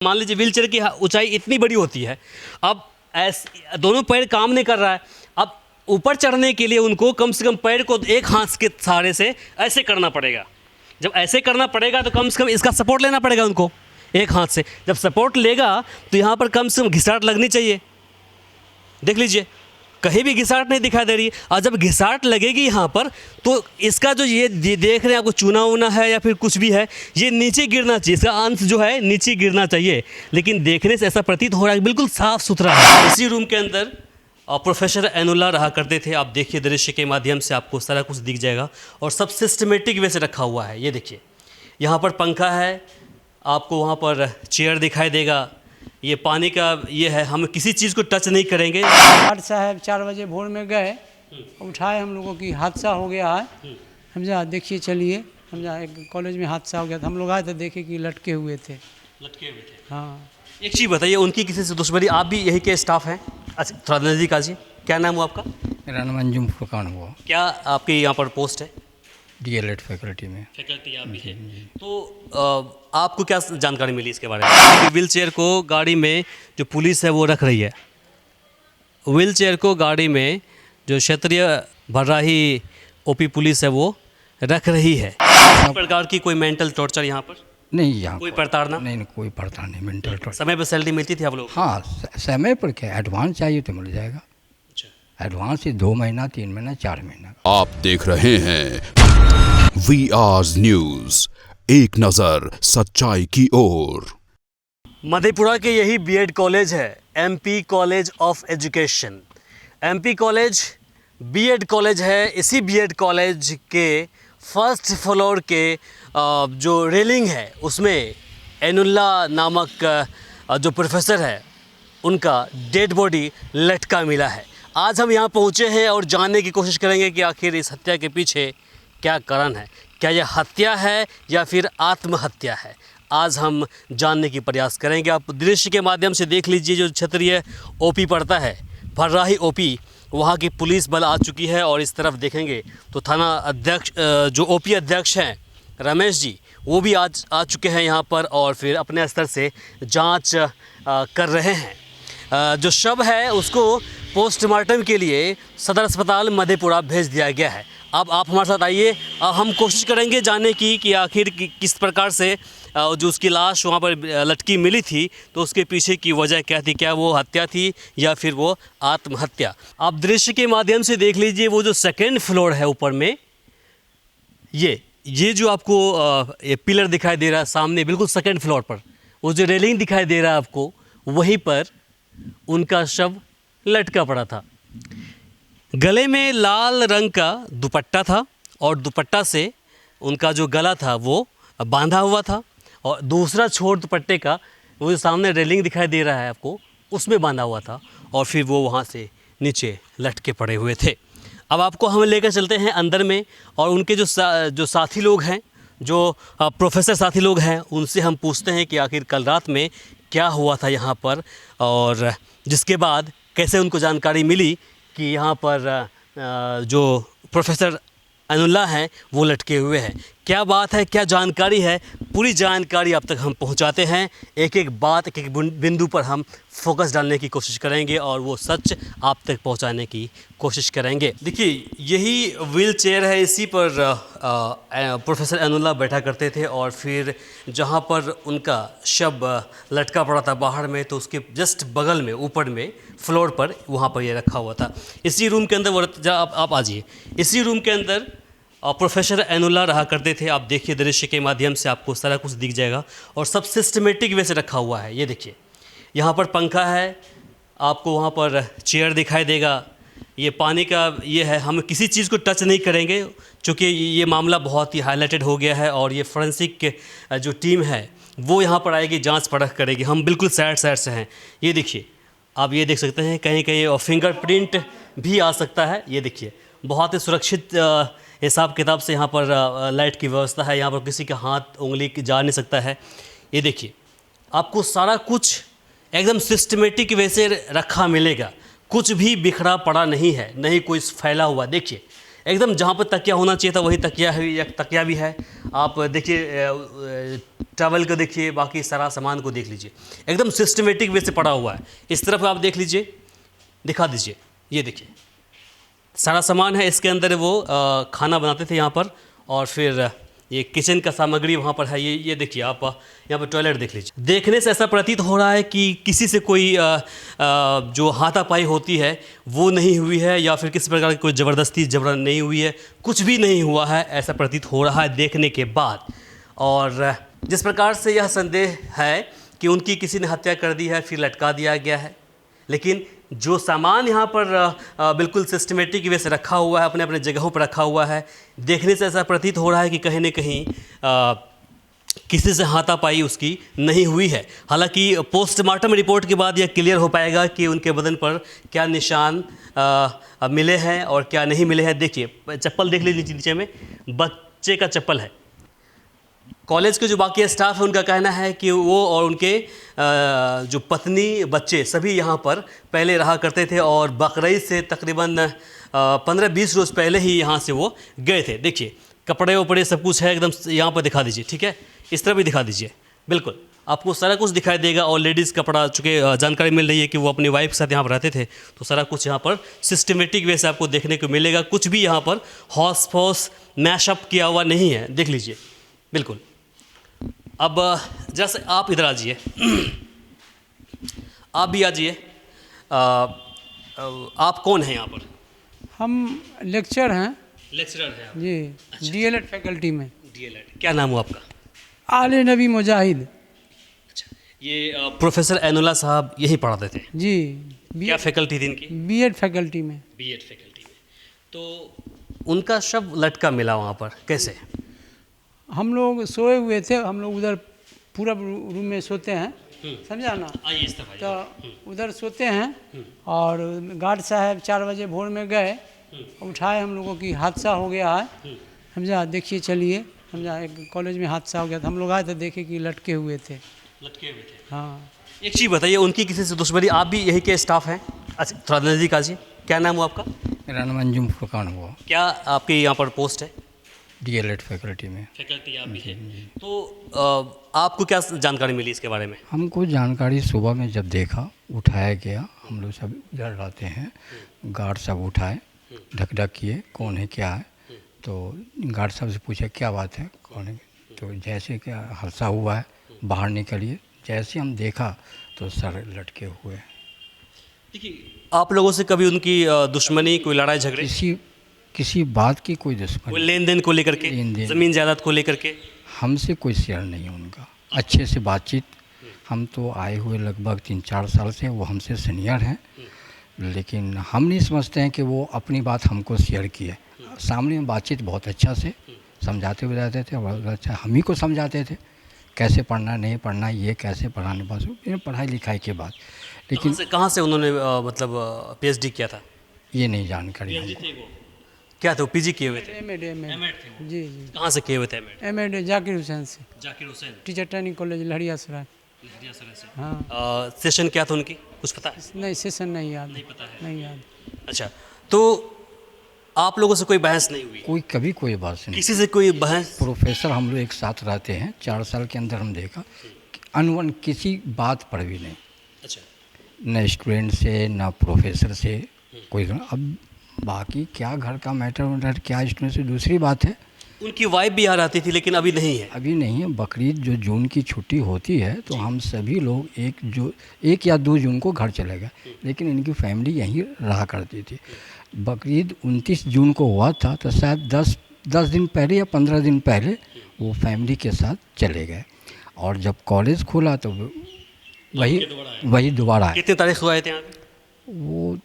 मान लीजिए wheel chair की ऊंचाई इतनी बड़ी होती है, अब ऐसे दोनों पैर काम नहीं कर रहा है। अब ऊपर चढ़ने के लिए उनको कम से कम पैर को एक हाथ के सहारे से ऐसे करना पड़ेगा। जब ऐसे करना पड़ेगा तो कम से कम इसका सपोर्ट लेना पड़ेगा उनको एक हाथ से। जब सपोर्ट लेगा तो यहाँ पर कम से कम घिसाट लगनी चाहिए। देख लीजिए कहीं भी घिसाट नहीं दिखाई दे रही। और जब घिसाट लगेगी यहाँ पर तो इसका जो ये देख रहे हैं आपको चूना वूना है या फिर कुछ भी है, ये नीचे गिरना चाहिए। इसका अंश जो है नीचे गिरना चाहिए, लेकिन देखने से ऐसा प्रतीत हो रहा है बिल्कुल साफ़ सुथरा है। इसी रूम के अंदर प्रोफेसर एनुल्ला रहा करते थे। आप देखिए दृश्य के माध्यम से आपको सारा कुछ दिख जाएगा और सब सिस्टमेटिक वे से रखा हुआ है। ये देखिए यहाँ पर पंखा है, आपको वहाँ पर चेयर दिखाई देगा, ये पानी का ये है। हम किसी चीज़ को टच नहीं करेंगे। गार्ड साहब 4 बजे भोर में गए, उठाए हम लोगों की हादसा हो गया है। समझा, देखिए चलिए, समझा एक कॉलेज में हादसा हो गया था। हम लोग आए तो देखे कि लटके हुए थे। हाँ, एक चीज़ बताइए, उनकी किसी से दुश्मनी? आप भी यही के स्टाफ हैं? अच्छा थोड़ा नज़दीक आ जाइए। क्या नाम हुआ आपका? मेरा नाम अंजुम फुरकान हुआ। क्या आपकी यहाँ पर पोस्ट है? डीएलएड फैकल्टी में। फैकल्टी आप भी है। तो आपको क्या जानकारी मिली इसके बारे में? व्हील चेयर को गाड़ी में जो पुलिस है वो रख रही है। व्हील चेयर को गाड़ी में जो क्षेत्रीय भर्राही ओपी पुलिस है वो रख रही है। इस प्रकार की कोई मेंटल टॉर्चर यहाँ पर नहीं, यहाँ कोई प्रताड़ना? नहीं, कोई पड़ता नहीं। मेंटल टॉर्चर समय पर सैलरी मिलती थी आप लोग? हाँ, समय पर क्या, एडवांस चाहिए तो मिल जाएगा। अच्छा, एडवांस ही 2 महीना 3 महीना 4 महीना। आप देख रहे हैं VR न्यूज, एक नजर सच्चाई की ओर। मधेपुरा के यही बीएड कॉलेज है, MP college of education. MP college BEd college है। इसी बीएड कॉलेज के फर्स्ट फ्लोर के जो रेलिंग है उसमें एनुल्ला नामक जो प्रोफेसर है उनका डेड बॉडी लटका मिला है। आज हम यहाँ पहुँचे हैं और जानने की कोशिश करेंगे कि आखिर इस हत्या के पीछे क्या कारण है। क्या यह हत्या है या फिर आत्महत्या है, आज हम जानने की प्रयास करेंगे। आप दृश्य के माध्यम से देख लीजिए, जो क्षेत्रीय ओपी पड़ता है भर्राही ओपी, वहाँ की पुलिस बल आ चुकी है। और इस तरफ देखेंगे तो थाना अध्यक्ष जो ओपी अध्यक्ष हैं रमेश जी, वो भी आज आ चुके हैं यहाँ पर और फिर अपने स्तर से जांच कर रहे हैं। जो शव है उसको पोस्टमार्टम के लिए सदर अस्पताल मधेपुरा भेज दिया गया है। अब आप हमारे साथ आइए, हम कोशिश करेंगे जानने की कि आखिर किस प्रकार से जो उसकी लाश वहाँ पर लटकी मिली थी तो उसके पीछे की वजह क्या थी। क्या वो हत्या थी या फिर वो आत्महत्या? आप दृश्य के माध्यम से देख लीजिए, वो जो सेकेंड फ्लोर है ऊपर में, ये जो आपको ये पिलर दिखाई दे रहा है सामने बिल्कुल सेकेंड फ्लोर पर, वो जो रेलिंग दिखाई दे रहा है आपको, वहीं पर उनका शव लटका पड़ा था। गले में लाल रंग का दुपट्टा था और दुपट्टा से उनका जो गला था वो बांधा हुआ था और दूसरा छोर दुपट्टे का वो जो सामने रेलिंग दिखाई दे रहा है आपको, उसमें बांधा हुआ था और फिर वो वहाँ से नीचे लटके पड़े हुए थे। अब आपको हम लेकर चलते हैं अंदर में और उनके जो साथी लोग हैं, जो प्रोफेसर साथी लोग हैं, उनसे हम पूछते हैं कि आखिर कल रात में क्या हुआ था यहाँ पर और जिसके बाद कैसे उनको जानकारी मिली कि यहाँ पर जो प्रोफेसर एनुल्ला हैं वो लटके हुए हैं। क्या बात है, क्या जानकारी है, पूरी जानकारी आप तक हम पहुँचाते हैं। एक एक बात, एक एक बिंदु पर हम फोकस डालने की कोशिश करेंगे और वो सच आप तक पहुँचाने की कोशिश करेंगे। देखिए यही व्हील चेयर है, इसी पर प्रोफेसर एनुल्ला बैठा करते थे और फिर जहाँ पर उनका शव लटका पड़ा था बाहर में, तो उसके जस्ट बगल में ऊपर में फ्लोर पर वहाँ पर ये रखा हुआ था। इसी रूम के अंदर वो आप आ जाइए, इसी रूम के अंदर प्रोफेसर एनुल्ला रहा करते थे। आप देखिए दृश्य के माध्यम से आपको सारा कुछ दिख जाएगा और सब सिस्टमेटिक वे से रखा हुआ है। ये देखिए यहाँ पर पंखा है, आपको वहाँ पर चेयर दिखाई देगा, ये पानी का ये है। हम किसी चीज़ को टच नहीं करेंगे क्योंकि ये मामला बहुत ही हाईलाइटेड हो गया है और ये फोरेंसिक जो टीम है वो यहाँ पर आएगी, जांच परख करेगी। हम बिल्कुल साइड से हैं। ये देखिए, आप ये देख सकते हैं कहीं कहीं और फिंगरप्रिंट भी आ सकता है। ये देखिए बहुत ही सुरक्षित हिसाब किताब से यहाँ पर लाइट की व्यवस्था है। यहाँ पर किसी का हाथ उंगली जा नहीं सकता है। ये देखिए आपको सारा कुछ एकदम सिस्टमेटिक वे से रखा मिलेगा, कुछ भी बिखरा पड़ा नहीं है, नहीं कोई फैला हुआ। देखिए एकदम जहाँ पर तकिया होना चाहिए था वही तकिया है, तकिया भी है। आप देखिए ट्रैवल को देखिए, बाकी सारा सामान को देख लीजिए, एकदम सिस्टमेटिक वे से पड़ा हुआ है। इस तरफ आप देख लीजिए, दिखा दीजिए, ये देखिए सारा सामान है इसके अंदर। वो खाना बनाते थे यहाँ पर, और फिर ये किचन का सामग्री वहाँ पर है। ये देखिए आप यहाँ पर टॉयलेट देख लीजिए। देखने से ऐसा प्रतीत हो रहा है कि किसी से कोई जो हाथापाई होती है वो नहीं हुई है, या फिर किसी प्रकार की कोई ज़बरदस्ती जबरन नहीं हुई है, कुछ भी नहीं हुआ है, ऐसा प्रतीत हो रहा है देखने के बाद। और जिस प्रकार से यह संदेह है कि उनकी किसी ने हत्या कर दी है, फिर लटका दिया गया है, लेकिन जो सामान यहाँ पर बिल्कुल सिस्टमेटिक वे से रखा हुआ है, अपने अपने जगहों पर रखा हुआ है, देखने से ऐसा प्रतीत हो रहा है कि कहीं न कहीं किसी से हाथापाई उसकी नहीं हुई है। हालांकि पोस्टमार्टम रिपोर्ट के बाद यह क्लियर हो पाएगा कि उनके बदन पर क्या निशान मिले हैं और क्या नहीं मिले हैं। देखिए चप्पल देख लीजिए, नीचे में बच्चे का चप्पल है। कॉलेज के जो बाकी स्टाफ है उनका कहना है कि वो और उनके जो पत्नी बच्चे सभी यहाँ पर पहले रहा करते थे, और बकरीद से तकरीबन 15-20 रोज़ पहले ही यहाँ से वो गए थे। देखिए कपड़े वपड़े सब कुछ है एकदम, यहाँ पर दिखा दीजिए, ठीक है, इस तरह भी दिखा दीजिए, बिल्कुल आपको सारा कुछ दिखाई देगा। और लेडीज़ कपड़ा, चूँकि जानकारी मिल रही है कि वो अपनी वाइफ के साथ यहाँ पर रहते थे, तो सारा कुछ यहाँ पर सिस्टमेटिक वे से आपको देखने को मिलेगा। कुछ भी यहाँ पर हॉस फॉस मैशअप किया हुआ नहीं है, देख लीजिए, बिल्कुल। अब जैसे आप इधर आ जाइए, आप भी आ जाइए। आप कौन हैं यहाँ पर? हम लेक्चर हैं लेक्चरर हैं आप? जी, डीएलएड फैकल्टी में। डीएलएड, क्या नाम हुआ आपका? आले नबी मुजाहिद। अच्छा, ये प्रोफेसर ऐनुल्लाह साहब यही पढ़ाते थे? जी, क्या फैकल्टी थी इनकी? बीएड फैकल्टी में। बीएड फैकल्टी में। तो उनका शव लटका मिला वहाँ पर, कैसे? हम लोग सोए हुए थे, हम लोग उधर पूरा रूम में सोते हैं, समझा ना, आइए इस तरफ आइए। तो उधर सोते हैं। और गार्ड साहब 4 बजे भोर में गए, उठाए हम लोगों की हादसा हो गया है, समझा, देखिए चलिए, समझा, एक कॉलेज में हादसा हो गया था। हम लोग आए तो देखे कि लटके हुए थे। लटके हुए थे? हाँ। एक चीज़ बताइए, उनकी किसी से दुश्मनी? आप भी यही के स्टाफ हैं? अच्छा, थोड़ा नज़दीक आ जाइए। क्या नाम हुआ आपका? मेरा नाम अंजुम फुरकान हुआ, क्या आपकी यहाँ पर पोस्ट है? डीएलएड फैकल्टी में। फैकल्टी आप भी है। तो आपको क्या जानकारी मिली इसके बारे में? हमको जानकारी सुबह में जब देखा, उठाया गया, हम लोग सब इधर रहते हैं, गार्ड साहब उठाए, ढक ढक किए, कौन है क्या है, तो गार्ड साहब से पूछा क्या बात है, कौन है, तो जैसे क्या हादसा हुआ है, बाहर निकलिए। जैसे हम देखा तो सर लटके हुए। देखिए, आप लोगों से कभी उनकी दुश्मनी, कोई लड़ाई झगड़े, किसी बात की कोई दुश्मनी, कोई लेन देन को लेकर के, ज़मीन जायदाद को लेकर के? हमसे कोई शेयर नहीं है उनका, अच्छे से बातचीत। हम तो आए हुए लगभग 3-4 साल से, वो हमसे सीनियर हैं, लेकिन हम नहीं समझते हैं कि वो अपनी बात हमको शेयर किए। सामने में बातचीत बहुत अच्छा से समझाते हुए रहते थे, बहुत अच्छा हम ही को समझाते थे कैसे पढ़ना नहीं पढ़ना, ये कैसे पढ़ाने, बस पढ़ाई लिखाई के बाद। लेकिन कहाँ से उन्होंने मतलब पीएचडी किया था? ये नहीं जानकारी है। क्या थे वो? पीजी किए हुए थे? एमएड थे। जी जी। कहाँ से किए हुए थे एमएड? जाकिर हुसैन से। Zakir Hussain teacher training college Laheriasarai. हाँ। सेशन क्या था उनकी, कुछ पता है? नहीं, सेशन नहीं याद। नहीं पता है? नहीं याद। अच्छा, तो आप लोगों से कोई बहस नहीं हुई? कभी कोई बात नहीं, किसी से कोई बहस? प्रोफेसर हम लोग एक साथ रहते हैं, 4 साल के अंदर हम देखा अनवन किसी बात पर भी नहीं। अच्छा, न स्टूडेंट से न प्रोफेसर से कोई। अब बाकी क्या घर का मैटर क्या स्टूडेंट से दूसरी बात है। उनकी वाइफ भी यहाँ रहती थी, लेकिन अभी नहीं है? अभी नहीं है। बकरीद जो जून की छुट्टी होती है तो हम सभी लोग 1 या 2 जून को घर चले गए, लेकिन इनकी फैमिली यहीं रहा करती थी। बकरीद 29 जून को हुआ था, तो शायद 10 दिन पहले या 15 दिन पहले वो फैमिली के साथ चले गए। और जब कॉलेज खुला तो वही दोबारा आए। कितने तारीख को आए थे यहाँ पे? वो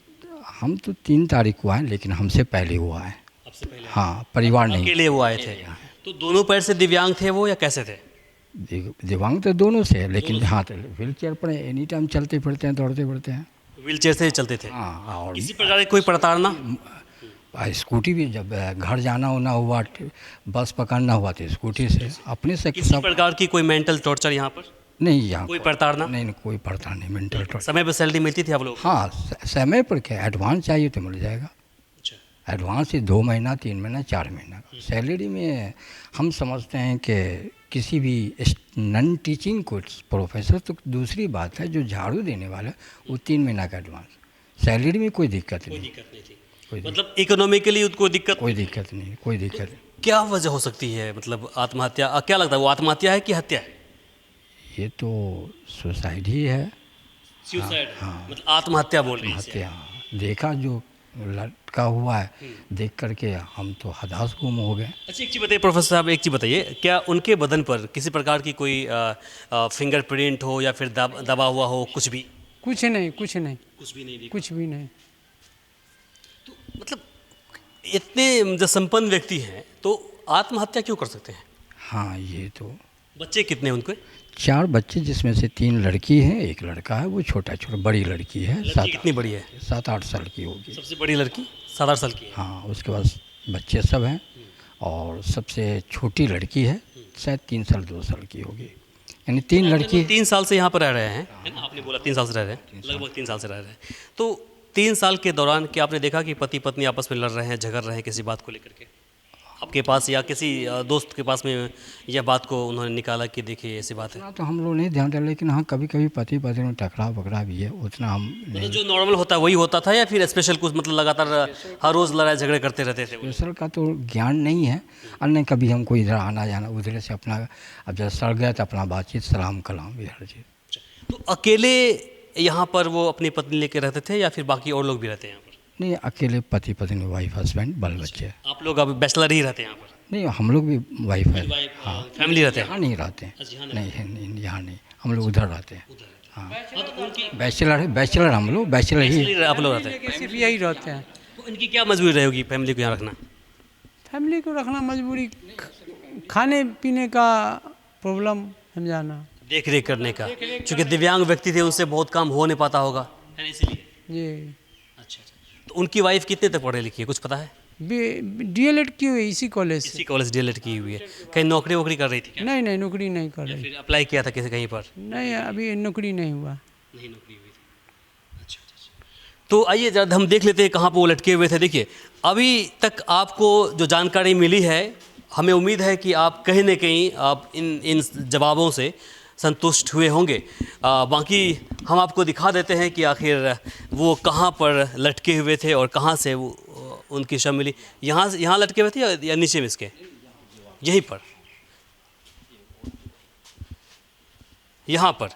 हम तो 3 तारीख को आए, लेकिन हमसे पहले हुआ है। आपसे पहले? हाँ, परिवार नहीं। अकेले वो आए थे? तो दोनों पैर से दिव्यांग थे वो, या कैसे थे? दिव्यांग तो दोनों से है, लेकिन हाँ तो व्हील चेयर पर एनी टाइम चलते फिरते हैं, दौड़ते फिरते हैं। व्हील चेयर से ही चलते थे? हाँ। और किसी प्रकार की कोई प्रताड़ना? स्कूटी भी जब घर जाना होना हुआ, बस पकड़ना हुआ तो स्कूटी से अपने से। किसी प्रकार की कोई मेंटल टॉर्चर यहाँ पर नहीं? यहाँ कोई प्रताड़ना नहीं, कोई प्रताड़ना नहीं, मेंटल टॉर्चर। समय पर सैलरी मिलती थी आप लोग? हाँ, समय पर क्या, एडवांस चाहिए तो मिल जाएगा। अच्छा, एडवांस ही 2 महीना 3 महीना 4 महीना का। सैलरी में हम समझते हैं कि किसी भी नॉन टीचिंग कोर्स प्रोफेसर तो दूसरी बात है, जो झाड़ू देने वाला है वो 3 महीना का एडवांस। सैलरी में कोई दिक्कत नहीं, दिक्कत नहीं थी, कोई मतलब इकोनॉमिकली उनको दिक्कत कोई दिक्कत नहीं, कोई दिक्कत नहीं। क्या वजह हो सकती है, मतलब आत्महत्या क्या लगता है, वो आत्महत्या है कि हत्या है? ये तो सुसाइड ही है, सुसाइड, मतलब आत्महत्या बोल रही है इसे। हत्या। देखा जो लड़का हुआ है, देख करके हम तो हताश गुम हो गए। अच्छा, एक चीज़ बताइए प्रोफेसर साहब, एक चीज़ बताइए, क्या उनके बदन पर किसी प्रकार की कोई फिंगरप्रिंट हो या फिर दबा हुआ हो, कुछ भी? कुछ नहीं, कुछ नहीं, कुछ भी नहीं, कुछ भी नहीं। मतलब इतने जो संपन्न व्यक्ति हैं तो आत्महत्या क्यों कर सकते हैं? हाँ, ये तो बच्चे कितने हैं उनके? 4 बच्चे, जिसमें से 3 लड़की हैं, 1 लड़का है। वो छोटा बड़ी लड़की है, लड़की कितनी बड़ी है? 7-8 साल की होगी। सबसे बड़ी लड़की 7-8 साल की है। हाँ, उसके बाद बच्चे सब हैं, और सबसे छोटी लड़की है, शायद 3 साल 2 साल की होगी। यानी 3 लड़की। 3 साल से यहाँ पर रह रहे हैं, है ना? आपने बोला 3 साल से रह रहे हैं, लगभग 3 साल से रह रहे हैं। तो 3 साल के दौरान क्या आपने देखा कि पति पत्नी आपस में लड़ रहे हैं, झगड़ रहे हैं किसी बात को लेकर के आपके पास, या किसी दोस्त के पास में यह बात को उन्होंने निकाला कि देखिए ऐसी बात है? उतना तो हम लोग नहीं ध्यान दें, लेकिन हाँ कभी कभी पति पत्नी में टकराव वकराव भी है, उतना हम मतलब नहीं। जो नॉर्मल होता है वही होता था, या फिर स्पेशल कुछ, मतलब लगातार हर रोज़ लड़ाई झगड़े करते रहते थे? स्पेशल का तो ज्ञान नहीं है, और नहीं कभी हमको इधर आना जाना, उधर से अपना, अब जब सड़ गया तो अपना बातचीत सलाम कलाम इधर से। तो अकेले यहाँ पर वो अपनी पत्नी लेके रहते थे या फिर बाकी और लोग भी रहते हैं यहाँ पर? नहीं, अकेले पति पत्नी, वाइफ हस्बैंड बाल बच्चे। आप लोग अब बैचलर ही रहते हैं यहाँ पर? नहीं, हम लोग भी वाइफ है। हाँ, फैमिली रहते हैं? यहाँ नहीं रहते हैं। अच्छा, यहाँ नहीं, यहाँ नहीं, हम लोग उधर रहते हैं। हाँ, तो उनकी बैचलर है, बैचलर हम लोग, बैचलर ही। Actually आप लोग रहते हैं, कि सिर्फ यही रहते हैं। तो इनकी क्या मजबूरी रहेगी फैमिली को यहाँ रखना? फैमिली को रखना मजबूरी, खाने पीने का प्रॉब्लम समझाना। देख रेख करने का, क्योंकि दिव्यांग व्यक्ति थे, उनसे बहुत काम हो नहीं पाता होगा, है ना, इसीलिए। ये अच्छा, तो उनकी वाइफ कितने तक पढ़े लिखी है, कुछ पता है? डीएलएड की हुई इसी कॉलेज से। इसी कॉलेज डीएलएड की हुई है। कहीं नौकरी वोकरी कर रही थी क्या? नहीं नहीं, नौकरी नहीं कर या रही। फिर अप्लाई किया था किसी कहीं पर? नहीं, अभी नौकरी नहीं हुआ। नहीं नौकरी हुई थी। अच्छा अच्छा अच्छा। तो आइए जरा हम देख लेते हैं कहाँ पर वो लटके हुए थे। देखिए, अभी तक आपको जो जानकारी मिली है, हमें उम्मीद है कि आप कहीं ना कहीं आप इन जवाबों से संतुष्ट हुए होंगे। बाकी हम आपको दिखा देते हैं कि आखिर वो कहाँ पर लटके हुए थे और कहाँ से वो उनकी शव मिली। यहाँ लटके हुए थे या नीचे में इसके? यहीं पर, यहाँ पर।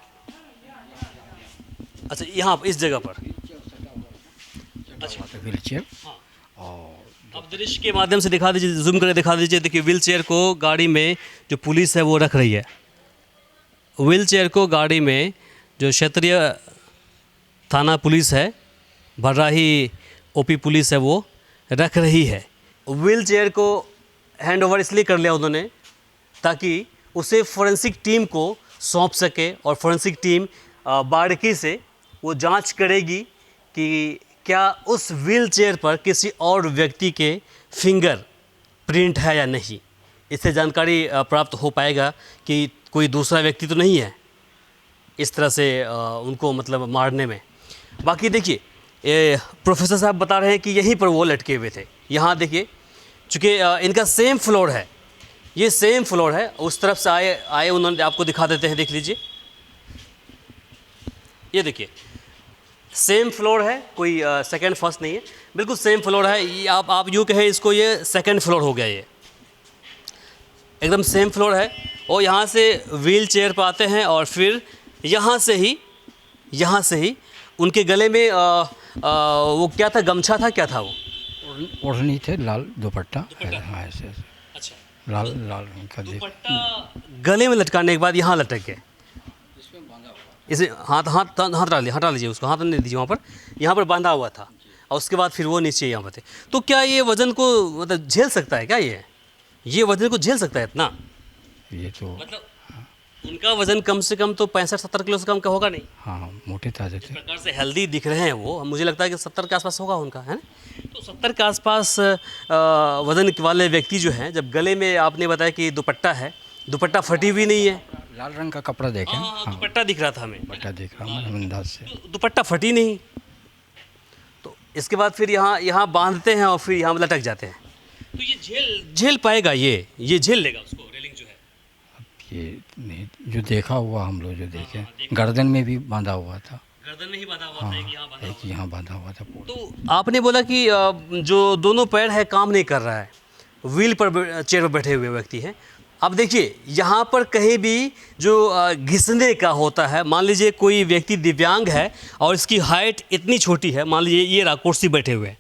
अच्छा, यहाँ पर इस जगह पर। अच्छा, व्हील चेयर। अब दृश्य के माध्यम से दिखा दीजिए, जूम करके दिखा दीजिए। देखिए, व्हील चेयर को गाड़ी में जो पुलिस है वो रख रही है। व्हील चेयर को गाड़ी में जो क्षेत्रीय थाना पुलिस है, भर्राही ओपी पुलिस है, वो रख रही है। व्हील चेयर को हैंड ओवर इसलिए कर लिया उन्होंने ताकि उसे फोरेंसिक टीम को सौंप सके, और फोरेंसिक टीम बारीकी से वो जांच करेगी कि क्या उस व्हील चेयर पर किसी और व्यक्ति के फिंगर प्रिंट है या नहीं। इससे जानकारी प्राप्त हो पाएगा कि कोई दूसरा व्यक्ति तो नहीं है इस तरह से उनको मतलब मारने में। बाकी देखिए, प्रोफेसर साहब बता रहे हैं कि यहीं पर वो लटके हुए थे। यहाँ देखिए, चूँकि इनका सेम फ्लोर है, ये सेम फ्लोर है, उस तरफ से आए उन्होंने, आपको दिखा देते हैं, देख लीजिए। ये देखिए, सेम फ्लोर है, कोई सेकंड फर्स्ट नहीं है, बिल्कुल सेम फ्लोर है। ये आप यूँ कहें इसको, ये सेकंड फ्लोर हो गया, ये एकदम सेम फ्लोर है। और यहाँ से व्हील चेयर पर आते हैं और फिर यहाँ से ही उनके गले में वो क्या था, गमछा था, क्या था वो? ओढ़नी थे, लाल दुपट्टा। हाँ, ऐसे। अच्छा, लाल रंग का दुपट्टा गले में लटकाने के बाद यहाँ लटक गए। इसे हटा लीजिए उसको, हाथ नहीं दीजिए वहाँ पर, यहाँ पर बांधा हुआ था, और उसके बाद फिर वो नीचे यहाँ पर थे। तो क्या ये वज़न को मतलब झेल सकता है क्या? ये वज़न को झेल सकता है इतना? ये तो मतलब उनका वज़न कम से कम तो 65-70 किलो से कम का होगा नहीं। हाँ, मोटे ताजे थे। प्रकार से हेल्दी दिख रहे हैं वो, मुझे लगता है कि 70 के आसपास होगा उनका, है ना? तो 70 के आसपास वज़न वाले व्यक्ति जो हैं, जब गले में आपने बताया कि दुपट्टा है, दुपट्टा फटी हुई नहीं है, लाल रंग का कपड़ा देखें। हाँ, हाँ, दुपट्टा दिख रहा था हमें, दुपट्टा देख रहा हूँ अंदाज से। तो दुपट्टा फटी नहीं, तो इसके बाद फिर यहाँ बांधते हैं और फिर यहाँ लटक जाते हैं। तो ये झेल पाएगा, ये झेल लेगा उसको, रेलिंग जो है? ये नहीं, जो देखा हुआ हम लोग जो देखे, गर्दन में भी बांधा हुआ था। गर्दन में ही बांधा हुआ था, एक यहाँ बांधा हुआ था। तो आपने बोला कि जो दोनों पैर है काम नहीं कर रहा है, व्हील पर चेयर पर बैठे हुए व्यक्ति हैं। अब देखिए यहाँ पर कहीं भी जो घिसने का होता है, मान लीजिए कोई व्यक्ति दिव्यांग है और इसकी हाइट इतनी छोटी है, मान लीजिए ये कुर्सी बैठे हुए हैं,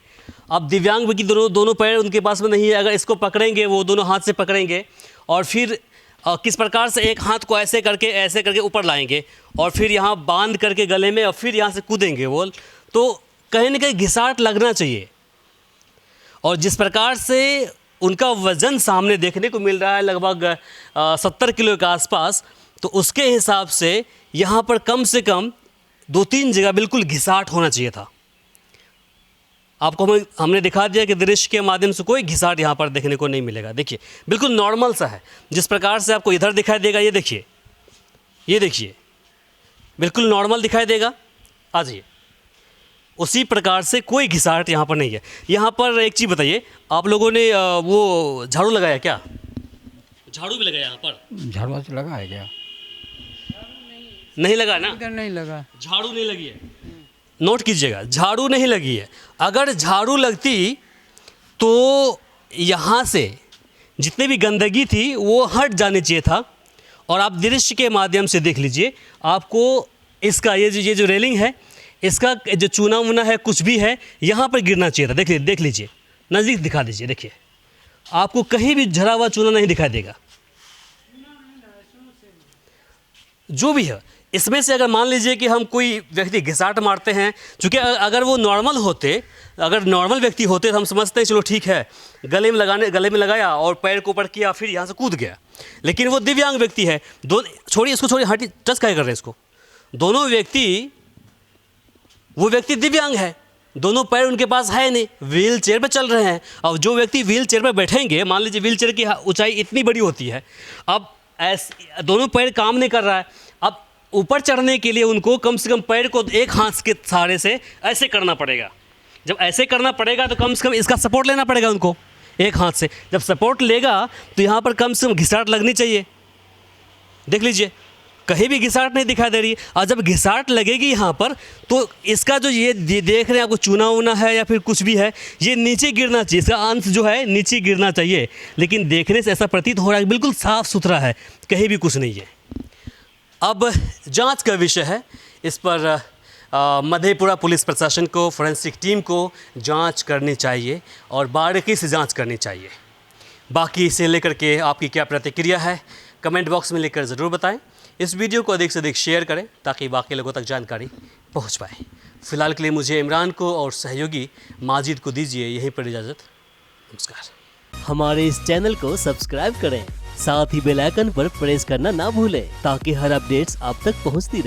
अब दिव्यांग व्यक्ति दोनों पैर उनके पास में नहीं है, अगर इसको पकड़ेंगे वो दोनों हाथ से पकड़ेंगे और फिर किस प्रकार से एक हाथ को ऐसे करके ऊपर लाएंगे और फिर यहाँ बांध करके गले में और फिर यहाँ से कूदेंगे वो, तो कहीं ना कहीं घिसाट लगना चाहिए। और जिस प्रकार से उनका वज़न सामने देखने को मिल रहा है लगभग 70 किलो के आसपास, तो उसके हिसाब से यहाँ पर कम से कम 2-3 जगह बिल्कुल घिसाट होना चाहिए था। आपको हमने दिखा दिया कि दृश्य के माध्यम से कोई घिसाट यहाँ पर देखने को नहीं मिलेगा। देखिए बिल्कुल नॉर्मल सा है, जिस प्रकार से आपको इधर दिखाई देगा, ये देखिए बिल्कुल नॉर्मल दिखाई देगा। आ जाइए, उसी प्रकार से कोई घिसाट यहाँ पर नहीं है। यहाँ पर एक चीज़ बताइए, आप लोगों ने वो झाड़ू लगाया क्या? झाड़ू भी लगाया यहाँ पर? झाड़ू से लगा है क्या? नहीं लगा ना? इधर नहीं लगा, झाड़ू नहीं लगी है, नोट कीजिएगा, झाड़ू नहीं लगी है। अगर झाड़ू लगती तो यहाँ से जितनी भी गंदगी थी वो हट जानी चाहिए था। और आप दृश्य के माध्यम से देख लीजिए, आपको इसका ये जो रेलिंग है, इसका जो चूना वूना है कुछ भी है यहाँ पर गिरना चाहिए था। देख लीजिए, नज़दीक दिखा दीजिए, देखिए आपको कहीं भी झरा हुआ चूना नहीं दिखाई देगा। जो भी है इसमें से, अगर मान लीजिए कि हम कोई व्यक्ति घिसाट मारते हैं, चूँकि अगर वो नॉर्मल होते, अगर नॉर्मल व्यक्ति होते तो हम समझते हैं चलो ठीक है, गले में लगाया और पैर को ऊपर किया फिर यहाँ से कूद गया। लेकिन वो दिव्यांग व्यक्ति है, छोड़िए हटी, टच क्या कर रहे हैं इसको, वो व्यक्ति दिव्यांग है, दोनों पैर उनके पास है नहीं, व्हील चेयर पर चल रहे हैं। अब जो व्यक्ति व्हील चेयर पर बैठेंगे, मान लीजिए व्हील चेयर की ऊंचाई इतनी बड़ी होती है, अब दोनों पैर काम नहीं कर रहा है, अब ऊपर चढ़ने के लिए उनको कम से कम पैर को एक हाथ के सहारे से ऐसे करना पड़ेगा। जब ऐसे करना पड़ेगा तो कम से कम इसका सपोर्ट लेना पड़ेगा उनको एक हाथ से। जब सपोर्ट लेगा तो यहाँ पर कम से कम घिसाट लगनी चाहिए। देख लीजिए, कहीं भी घिसाट नहीं दिखाई दे रही है। और जब घिसाट लगेगी यहाँ पर तो इसका जो ये देख रहे हैं आपको चूना वूना है या फिर कुछ भी है, ये नीचे गिरना चाहिए, इसका अंश जो है नीचे गिरना चाहिए। लेकिन देखने से ऐसा प्रतीत हो रहा है कि बिल्कुल साफ़ सुथरा है, कहीं भी कुछ नहीं है। अब जांच का विषय है, इस पर मधेपुरा पुलिस प्रशासन को, फोरेंसिक टीम को जांच करनी चाहिए और बारीकी से जांच करनी चाहिए। बाकी इसे लेकर के आपकी क्या प्रतिक्रिया है, कमेंट बॉक्स में लिखकर ज़रूर बताएं। इस वीडियो को अधिक से अधिक शेयर करें ताकि बाकी लोगों तक जानकारी पहुंच पाए। फ़िलहाल के लिए मुझे इमरान को और सहयोगी माजिद को दीजिए यहीं पर इजाज़त। नमस्कार। हमारे इस चैनल को सब्सक्राइब करें, साथ ही बेल आइकन पर प्रेस करना ना भूलें ताकि हर अपडेट्स आप तक पहुंचती रहे।